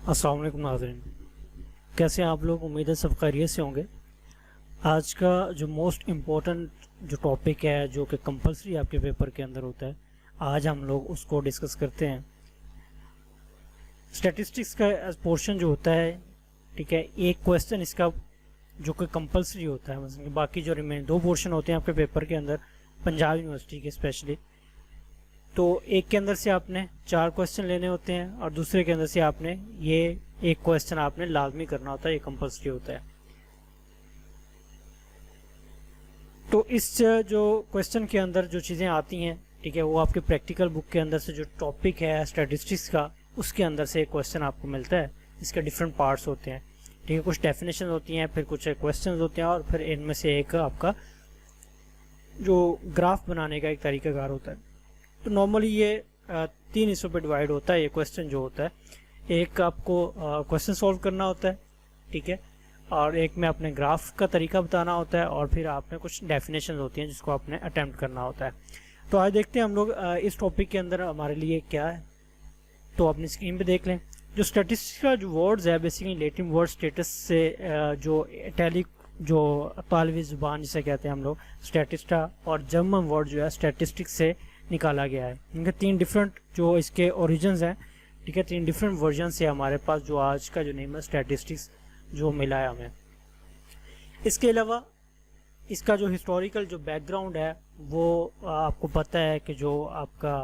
अस्सलाम वालेकुम नाज़रीन, कैसे हैं आप लोग। उम्मीद है सब खैरियत से होंगे। आज का जो मोस्ट इम्पोर्टेंट जो टॉपिक है जो कि कंपलसरी आपके पेपर के अंदर होता है, आज हम लोग उसको डिस्कस करते हैं। स्टैटिस्टिक्स का पोर्शन जो होता है, ठीक है, एक क्वेश्चन इसका जो कि कंपलसरी होता है, मतलब बाकी जो रिमेन दो पोर्शन होते हैं आपके पेपर के अंदर पंजाब यूनिवर्सिटी के स्पेशली, तो एक के अंदर से आपने 4 क्वेश्चन लेने होते हैं और दूसरे के अंदर से आपने ये एक क्वेश्चन आपने लाजमी करना होता है, ये कंपलसरी होता है। तो इस जो क्वेश्चन के अंदर जो चीज़ें आती हैं, ठीक है, वो आपके प्रैक्टिकल बुक के अंदर से जो टॉपिक है स्टैटिस्टिक्स का, उसके अंदर से एक क्वेश्चन आपको मिलता है। इसके डिफरेंट पार्ट्स होते हैं, ठीक है, कुछ डेफिनेशन होती हैं, फिर कुछ क्वेश्चन होते हैं और फिर इनमें से एक आपका जो ग्राफ बनाने का एक तरीकाकार होता है। तो नॉर्मली ये 3 हिस्सों पे डिवाइड होता है। ये क्वेश्चन जो होता है, एक आपको क्वेश्चन सॉल्व करना होता है, ठीक है, और एक में अपने ग्राफ का तरीका बताना होता है, और फिर आपने कुछ डेफिनेशन होती हैं जिसको आपने अटेम्प्ट करना होता है। तो आज देखते हैं हम लोग इस टॉपिक के अंदर हमारे लिए क्या है। तो अपनी स्क्रीन पे देख लें। जो स्टैटिस्टिक्स का जो वर्ड्स है, बेसिकली लैटिन वर्ड स्टेटस से जो इटैलिक जो तालवी ज़ुबान जिसे कहते हैं हम लोग स्टैटिस्टा, और जर्मन वर्ड जो है स्टैटिस्टिक्स से निकाला गया है। इनके 3 डिफरेंट जो इसके ओरिजिन्स हैं, ठीक है, 3 डिफरेंट वर्जन से हमारे पास जो आज का जो नेम है स्टैटिस्टिक्स जो मिला है हमें। इसके अलावा इसका जो हिस्टोरिकल जो बैकग्राउंड है वो आपको पता है कि जो आपका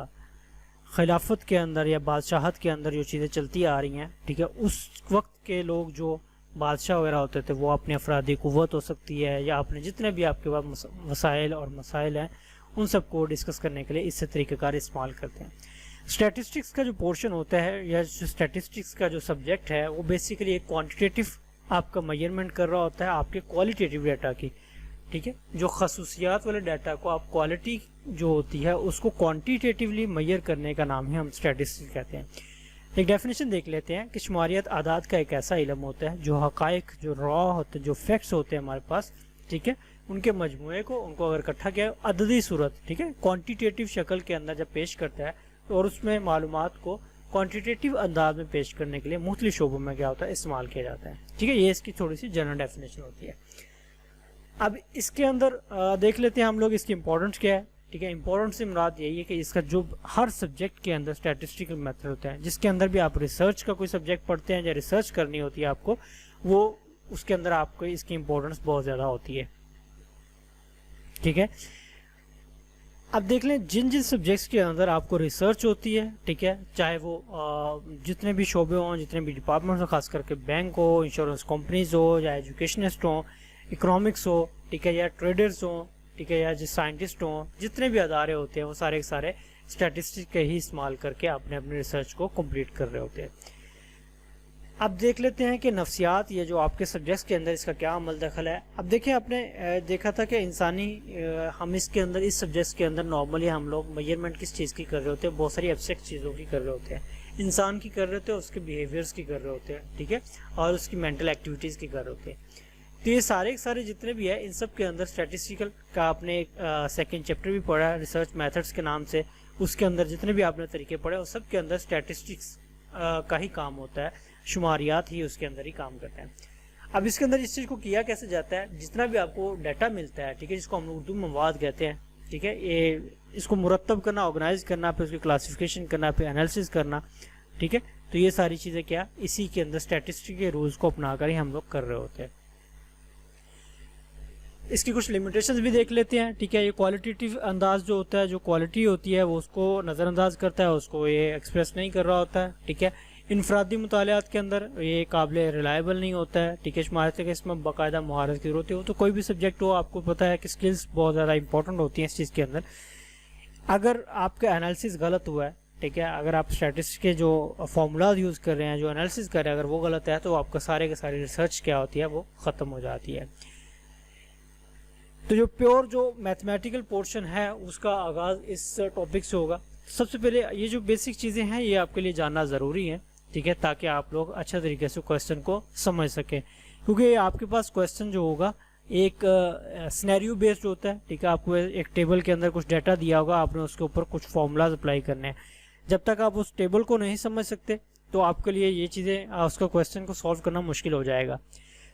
खिलाफत के अंदर या बादशाहत के अंदर जो चीज़ें चलती आ रही हैं, ठीक है, उस वक्त के लोग जो बादशाह वगैरह होते थे वो अपनी अफरादी कुव्वत हो सकती है या अपने जितने भी आपके पास वसाइल और मसाइल हैं उन सबको डिस्कस करने के लिए इससे तरीक़ाकार इस्तेमाल करते हैं। स्टैटिस्टिक्स का जो पोर्शन होता है या जो स्टैटिस्टिक्स का जो सब्जेक्ट है वो बेसिकली एक क्वांटिटेटिव आपका मेजरमेंट कर रहा होता है आपके क्वालिटेटिव डाटा की, ठीक है। जो खसूसियात वाले डाटा को आप क्वालिटी जो होती है उसको क्वांटिटेटिवली मेजर करने का नाम ही हम स्टैटिस्टिक्स कहते हैं। एक डेफिनेशन देख लेते हैं कि शुमारियत आदात का एक ऐसा इल्म होता है जो हकाइक जो रॉ होते हैं, जो फैक्ट्स होते हैं हमारे पास, ठीक है, उनके मजमूए को उनको अगर इकट्ठा किया अददी सूरत, ठीक है, क्वांटिटेटिव शक्ल के अंदर जब पेश करता है तो और उसमें मालूमात को क्वांटिटेटिव अंदाज में पेश करने के लिए मुख्तलिफ शोबों में क्या होता है इस्तेमाल किया जाता है, ठीक है। ये इसकी थोड़ी सी जनरल डेफिनेशन होती है। अब इसके अंदर देख लेते हैं हम लोग इसकी इंपॉर्टेंस क्या है, ठीक है। इंपॉर्टेंस से मुराद यही है कि इसका जो हर सब्जेक्ट के अंदर स्टैटिस्टिकल मेथड होता है, जिसके अंदर भी आप रिसर्च का कोई सब्जेक्ट पढ़ते हैं या रिसर्च करनी होती है आपको, वो उसके अंदर आपको इसकी इंपॉर्टेंस बहुत ज़्यादा होती है, ठीक है। अब देख लें जिन जिन सब्जेक्ट्स के अंदर आपको रिसर्च होती है, ठीक है, चाहे वो जितने भी शोबे हों, जितने भी डिपार्टमेंट्स हो, खास करके बैंक हो, इंश्योरेंस कंपनीज हो, या एजुकेशनिस्ट हो, इकोनॉमिक्स हो, ठीक है, या ट्रेडर्स हो, ठीक है, या जो साइंटिस्ट हो, जितने भी अदारे होते हैं वो सारे के सारे स्टैटिस्टिक्स का ही इस्तेमाल करके अपने अपने रिसर्च को कंप्लीट कर रहे होते हैं। अब देख लेते हैं कि नफ्सियात ये जो आपके सब्जेक्ट्स के अंदर इसका क्या अमल दखल है। अब देखिए आपने देखा था कि इंसानी हम इसके अंदर इस सब्जेक्ट्स के अंदर नॉर्मली हम लोग मेजरमेंट किस चीज़ की कर रहे होते हैं, बहुत सारी एब्स्ट्रैक्ट चीज़ों की कर रहे होते हैं, इंसान की कर रहे होते हैं, उसके बिहेवियर्स की कर रहे होते हैं, ठीक है, और उसकी मेंटल एक्टिविटीज़ की कर रहे होते हैं। तो ये सारे जितने भी है इन सब के अंदर स्टैटिस्टिकल का आपने एक सेकेंड चैप्टर भी पढ़ा है रिसर्च मेथड्स के नाम से, उसके अंदर जितने भी आपने तरीके पढ़े उस सब के अंदर स्टैटिस्टिक्स का ही काम होता है, शुमारियात ही उसके अंदर ही काम करते हैं। अब इसके अंदर इस चीज़ को किया कैसे जाता है, जितना भी आपको डाटा मिलता है, ठीक है, जिसको हम उर्दू में मवाद कहते हैं, ठीक है, ये इसको मुरत्तब करना, ऑर्गेनाइज करना, फिर उसकी क्लासिफिकेशन करना, फिर एनालिसिस करना, ठीक है, तो ये सारी चीज़ें क्या इसी के अंदर स्टैटिस्टिक्स के रूल्स को अपनाकर ही हम लोग कर रहे होते हैं। इसकी कुछ लिमिटेशंस भी देख लेते हैं, ठीक है। ये क्वालिटेटिव अंदाज जो होता है, जो क्वालिटी होती है वो उसको नज़रअंदाज करता है, उसको ये एक्सप्रेस नहीं कर रहा होता है, ठीक है। इनफरादी मुतालियात के अंदर ये काबिल रिलायबल नहीं होता है, ठीक है। शुमारत के इसमें बाकायदा महारत की ज़रूरत है। तो कोई भी सब्जेक्ट हो, आपको पता है कि स्किल्स बहुत ज़्यादा इंपॉर्टेंट होती हैं इस चीज़ के अंदर। अगर आपका एनालिसिस गलत हुआ है, ठीक है, अगर आप स्टैटिस्टिक्स के जो फार्मूलाज यूज़ कर रहे हैं, जो एनालिसिस कर रहे हैं, अगर वो गलत है तो आपका सारे के सारी रिसर्च क्या होती है वो ख़त्म हो जाती है। तो जो प्योर जो मैथमेटिकल पोर्शन है उसका आगाज़ इस टॉपिक से होगा। सबसे पहले ये जो बेसिक चीज़ें हैं ये आपके लिए जानना ज़रूरी है, ठीक है, ताकि आप लोग अच्छे तरीके से क्वेश्चन को समझ सकें, क्योंकि आपके पास क्वेश्चन जो होगा एक सिनेरियो बेस्ड होता है, ठीक है। आपको एक टेबल के अंदर कुछ डाटा दिया होगा, आपने उसके ऊपर कुछ फार्मूलाज अप्लाई करने हैं। जब तक आप उस टेबल को नहीं समझ सकते तो आपके लिए ये चीज़ें उसका क्वेश्चन को सॉल्व करना मुश्किल हो जाएगा।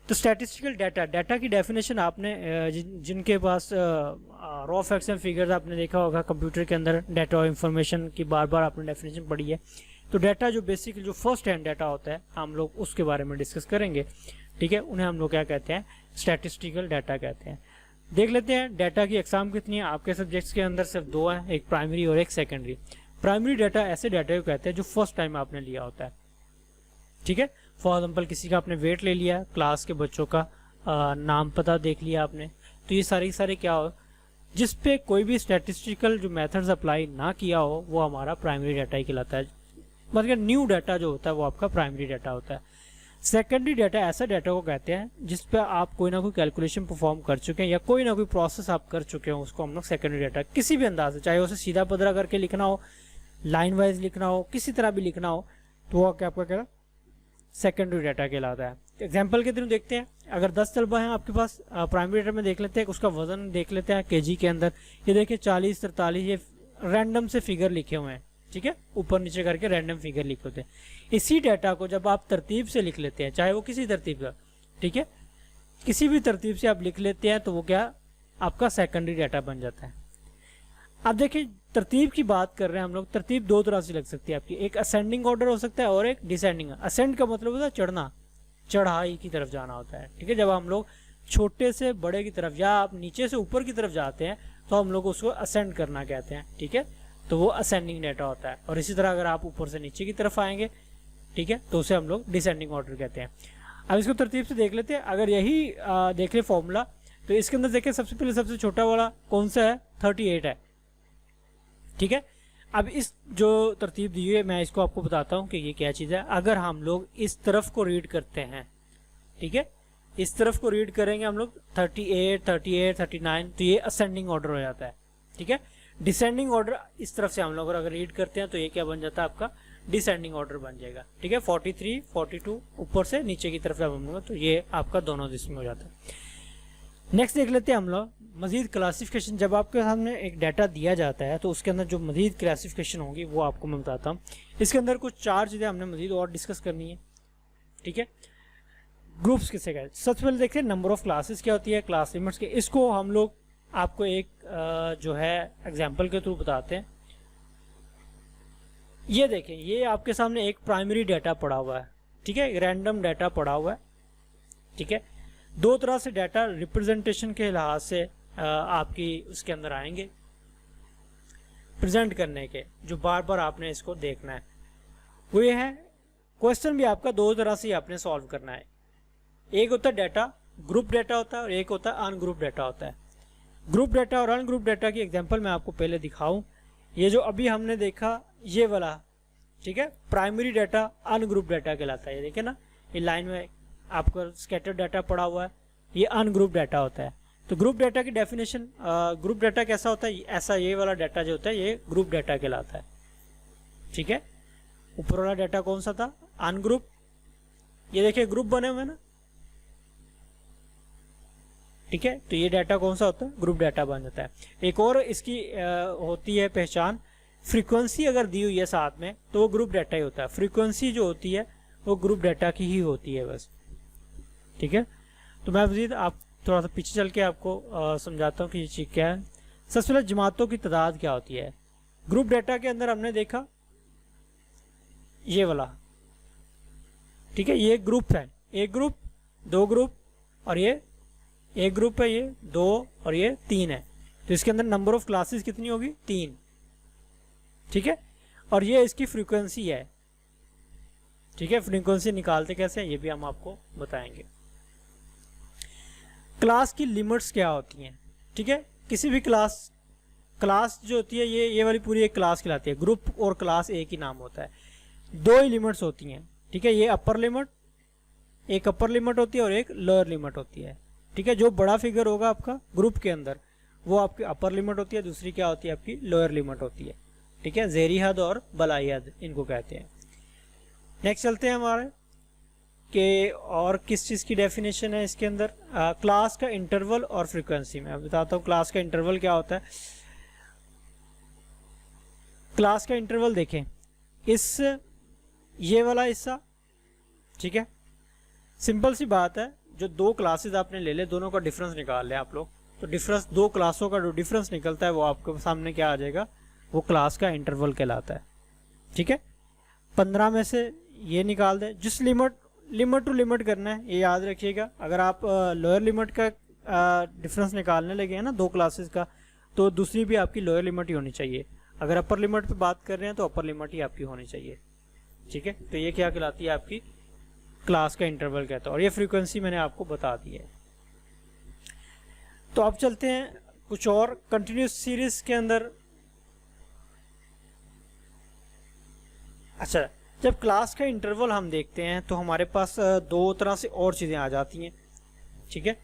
तो स्टैटिस्टिकल डाटा की डेफिनेशन आपने जिनके पास रॉ फैक्ट्स एंड फिगर्स आपने देखा होगा कंप्यूटर के अंदर डाटा और इन्फॉर्मेशन की बार बार आपने डेफिनेशन पढ़ी है। तो डाटा जो बेसिकली जो फर्स्ट हैंड डाटा होता है हम लोग उसके बारे में डिस्कस करेंगे, ठीक है। उन्हें हम लोग क्या कहते हैं, स्टैटिस्टिकल डाटा कहते हैं। देख लेते हैं डाटा की एग्जाम कितनी है। आपके सब्जेक्ट्स के अंदर सिर्फ 2 हैं, एक प्राइमरी और एक सेकेंडरी। प्राइमरी डाटा ऐसे डाटा को कहते हैं जो फर्स्ट टाइम आपने लिया होता है, ठीक है। फॉर एग्जाम्पल किसी का आपने वेट ले लिया, क्लास के बच्चों का नाम पता देख लिया आपने, तो ये सारे क्या हो, जिस पे कोई भी स्टैटिस्टिकल जो मेथड्स अप्लाई ना किया हो वो हमारा प्राइमरी डाटा ही कहलाता है। मतलब न्यू डाटा जो होता है वो आपका प्राइमरी डाटा होता है। सेकेंडरी डाटा ऐसा डाटा को कहते हैं जिस पे आप कोई ना कोई कैलकुलेशन परफॉर्म कर चुके हैं या कोई ना कोई प्रोसेस आप कर चुके हो, उसको हम लोग सेकेंडरी डाटा किसी भी अंदाज से, चाहे उसे सीधा पदरा करके लिखना हो, लाइन वाइज लिखना हो, किसी तरह भी लिखना हो, तो वो क्या आपका क्या सेकेंडरी डाटा कहलाता है। एग्जाम्पल के थ्रू देखते हैं। अगर 10 तलबा हैं आपके पास, प्राइमरी डाटा में देख लेते हैं, उसका वजन देख लेते हैं केजी के अंदर। ये देखिए 40, 43 ये रैंडम से फिगर लिखे हुए हैं, ठीक है, ऊपर नीचे करके रैंडम फिगर लिखे होते हैं। इसी डाटा को जब आप तरतीब से लिख लेते हैं, चाहे वो किसी तरतीब का, ठीक है, किसी भी तरतीब से आप लिख लेते हैं, तो वो क्या आपका सेकेंडरी डाटा बन जाता है। अब देखिए तरतीब की बात कर रहे हैं हम लोग। तरतीब 2 तरह से लग सकती है आपकी, एक असेंडिंग ऑर्डर हो सकता है और एक डिसेंडिंग। असेंड का मतलब होता है चढ़ना, चढ़ाई की तरफ जाना होता है, ठीक है। जब हम लोग छोटे से बड़े की तरफ या आप नीचे से ऊपर की तरफ जाते हैं तो हम लोग उसको असेंड करना कहते हैं, ठीक है। तो वो असेंडिंग डाटा होता है। और इसी तरह अगर आप ऊपर से नीचे की तरफ आएंगे, ठीक है, तो उसे हम लोग डिसेंडिंग ऑर्डर कहते हैं। अब इसको तरतीब से देख लेते हैं। अगर यही देख ले फॉर्मूला, तो इसके अंदर देखिए सबसे पहले सबसे छोटा वाला कौन सा है, 38 है, ठीक है। अब इस जो तरतीब दी हुई है मैं इसको आपको बताता हूँ कि ये क्या चीज़ है। अगर हम लोग इस तरफ को रीड करते हैं, ठीक है, इस तरफ को रीड करेंगे हम लोग 38, 38, 39, तो ये असेंडिंग ऑर्डर हो जाता है, ठीक है। डिसेंडिंग ऑर्डर इस तरफ से हम लोग अगर रीड करते हैं तो ये क्या बन जाता है आपका डिसेंडिंग ऑर्डर बन जाएगा, ठीक है। 43, 42 ऊपर से नीचे की तरफ जब हम लोग, तो ये आपका दोनों दिशा में हो जाता है। नेक्स्ट देख लेते हैं हम लोग मजीद क्लासिफिकेशन। जब आपके सामने एक डाटा दिया जाता है तो उसके अंदर जो मजीद क्लासिफिकेशन होगी वो आपको मैं बताता हूँ। इसके अंदर कुछ 4 चीज़ें हमने मजीद और डिस्कस करनी है, ठीक है। ग्रुप्स किसे कहते हैं, सबसे पहले देखते हैं नंबर ऑफ क्लासेस क्या होती है, क्लास लिमिट्स के। इसको हम लोग आपको एक जो है एग्जाम्पल के थ्रू बताते हैं। ये देखें, ये आपके सामने एक प्राइमरी डाटा पड़ा हुआ है, ठीक है, रैंडम डाटा पड़ा हुआ है, ठीक है। 2 तरह से डाटा रिप्रेजेंटेशन के लिहाज से आपकी उसके अंदर आएंगे प्रेजेंट करने के, जो बार बार आपने इसको देखना है। वो ये है, क्वेश्चन भी आपका 2 तरह से आपने सॉल्व करना है। एक होता है डाटा, ग्रुप डाटा होता है, और एक होता है अनग्रुप डाटा होता है। ग्रुप डाटा और अनग्रुप डाटा की एग्जांपल मैं आपको पहले दिखाऊं। ये जो अभी हमने देखा ये वाला, ठीक है, प्राइमरी डाटा अनग्रुप डाटा कहलाता है। ये देखिए ना, ये लाइन में आपका स्कैटर डाटा पड़ा हुआ है, ये अनग्रुप डाटा होता है। तो ग्रुप डाटा की डेफिनेशन, ग्रुप डाटा कैसा होता है, ऐसा ये वाला डाटा जो होता है ये ग्रुप डाटा कहलाता है, ठीक है। ऊपर वाला डाटा कौन सा था, अनग्रुप। ये देखिए ग्रुप बने हुए ना, ठीक है, तो ये डाटा कौन सा होता है, ग्रुप डाटा बन जाता है। एक और इसकी होती है पहचान, फ्रीक्वेंसी अगर दी हुई है साथ में तो वो ग्रुप डाटा ही होता है। फ्रीक्वेंसी जो होती है वो ग्रुप डाटा की ही होती है बस, ठीक है। तो मैं मजीद आप थोड़ा सा पीछे चल के आपको समझाता हूँ कि ये चीज़ क्या है। सबसे पहले जमातों की तादाद क्या होती है। ग्रुप डाटा के अंदर हमने देखा ये वाला, ठीक है, ये ग्रुप है, एक ग्रुप, 2 ग्रुप, और ये एक ग्रुप है, ये 2 और ये 3 है। तो इसके अंदर नंबर ऑफ क्लासेस कितनी होगी, 3, ठीक है। और ये इसकी फ्रीक्वेंसी है, ठीक है। फ्रीक्वेंसी निकालते कैसे ये भी हम आपको बताएंगे। क्लास की लिमिट्स क्या होती हैं, ठीक है। किसी भी क्लास जो होती है ये वाली पूरी एक क्लास कहलाती है। ग्रुप और क्लास एक ही नाम होता है। 2 ही लिमिट्स होती हैं, ठीक है। ये अपर लिमिट, एक अपर लिमिट होती है और एक लोअर लिमिट होती है, ठीक है। जो बड़ा फिगर होगा आपका ग्रुप के अंदर वो आपकी अपर लिमिट होती है, दूसरी क्या होती है आपकी लोअर लिमिट होती है, ठीक है। ज़ेरी हद और बलाई हद इनको कहते हैं। नेक्स्ट चलते हैं हमारे कि और किस चीज़ की डेफिनेशन है इसके अंदर। क्लास का इंटरवल और फ्रीक्वेंसी। मैं बताता हूँ क्लास का इंटरवल क्या होता है। क्लास का इंटरवल देखें, ये वाला हिस्सा, ठीक है। सिंपल सी बात है, जो दो क्लासेस आपने ले ले, दोनों का डिफरेंस निकाल ले आप लोग, तो डिफरेंस, दो क्लासों का जो डिफरेंस निकलता है वो आपके सामने क्या आ जाएगा, वो क्लास का इंटरवल कहलाता है, ठीक है। 15 में से ये निकाल दें, जिस लिमिट टू लिमिट करना है, ये याद रखिएगा। अगर आप लोअर लिमिट का डिफरेंस निकालने लगे हैं ना दो क्लासेस का, तो दूसरी भी आपकी लोअर लिमिट ही होनी चाहिए। अगर अपर लिमिट पे बात कर रहे हैं तो अपर लिमिट ही आपकी होनी चाहिए, ठीक है। तो ये क्या कहलाती है, आपकी क्लास का इंटरवल कहता है, और ये फ्रीक्वेंसी मैंने आपको बता दी है। तो अब चलते हैं कुछ और कंटिन्यूस सीरीज के अंदर। अच्छा, जब क्लास का इंटरवल हम देखते हैं तो हमारे पास दो तरह से और चीजें आ जाती हैं, ठीक है।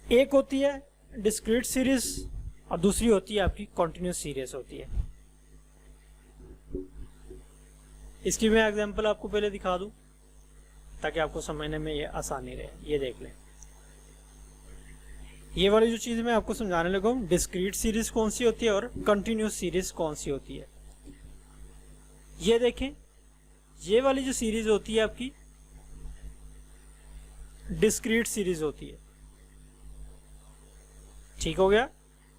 एक होती है डिस्क्रीट सीरीज और दूसरी होती है आपकी कॉन्टिन्यूस सीरीज होती है। इसकी मैं एग्जांपल आपको पहले दिखा दूं ताकि आपको समझने में ये आसानी रहे। ये देख लें, ये वाली जो चीज मैं आपको समझाने लगा हूं, डिस्क्रीट सीरीज कौन सी होती है और कंटिन्यूस सीरीज कौन सी होती है। ये देखें, ये वाली जो सीरीज होती है आपकी डिस्क्रीट सीरीज होती है, ठीक हो गया।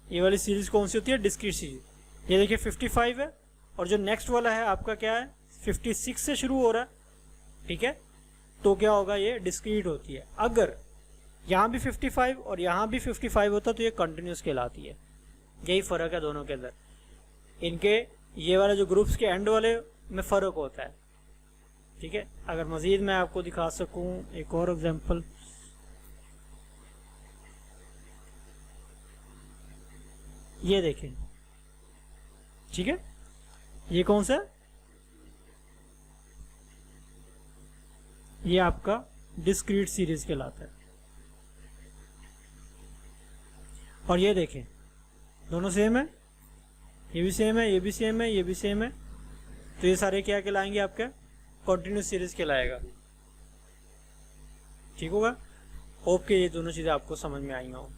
ये वाली सीरीज कौन सी होती है, डिस्क्रीट सीरीज। ये देखिए 55 है, और जो नेक्स्ट वाला है आपका क्या है, 56 से शुरू हो रहा है, ठीक है। तो क्या होगा, ये डिस्क्रीट होती है। अगर यहाँ भी 55 और यहाँ भी 55 होता तो ये कंटिन्यूस कहलाती है। यही फर्क है दोनों के अंदर, इनके ये वाले जो ग्रुप्स के एंड वाले में फर्क होता है, ठीक है। अगर मजीद मैं आपको दिखा सकूं एक और एग्जांपल, ये देखें, ठीक है। ये कौन सा, ये आपका डिस्क्रीट सीरीज कहलाता है। और ये देखें, दोनों सेम है, ये भी सेम है, ये भी सेम है, ये भी सेम है। तो ये सारे क्या कहलाएंगे, आपका कॉन्टिन्यूस सीरीज कहलाएगा, ठीक होगा। होप के ये दोनों चीजें आपको समझ में आई हो।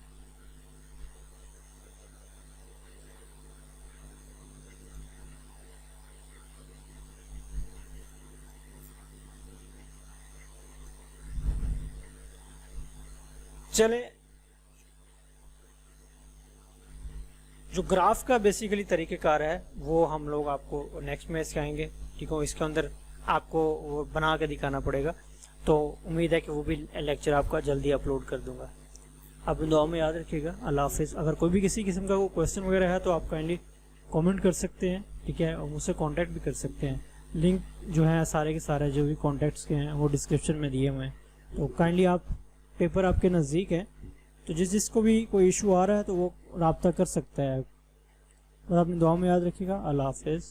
चले, जो ग्राफ का बेसिकली तरीक़ेकार है वो हम लोग आपको नेक्स्ट में सिखाएंगे, ठीक है। इसके अंदर आपको वो बना के दिखाना पड़ेगा, तो उम्मीद है कि वो भी लेक्चर आपका जल्दी अपलोड कर दूंगा। आप दुआ में याद रखिएगा। अल्लाह हाफिज़। अगर कोई भी किसी किस्म का कोई क्वेश्चन वगैरह है तो आप काइंडली कमेंट कर सकते हैं, ठीक है, और मुझसे कांटेक्ट भी कर सकते हैं। लिंक जो है सारे के सारे जो भी कॉन्टैक्ट्स के हैं वो डिस्क्रिप्शन में दिए हुए हैं, तो काइंडली आप, पेपर आपके नज़दीक है तो जिसको भी कोई इशू आ रहा है तो वो रब्ता कर सकता है। और अपनी दुआ में याद रखिएगा। अल्लाह हाफिज़।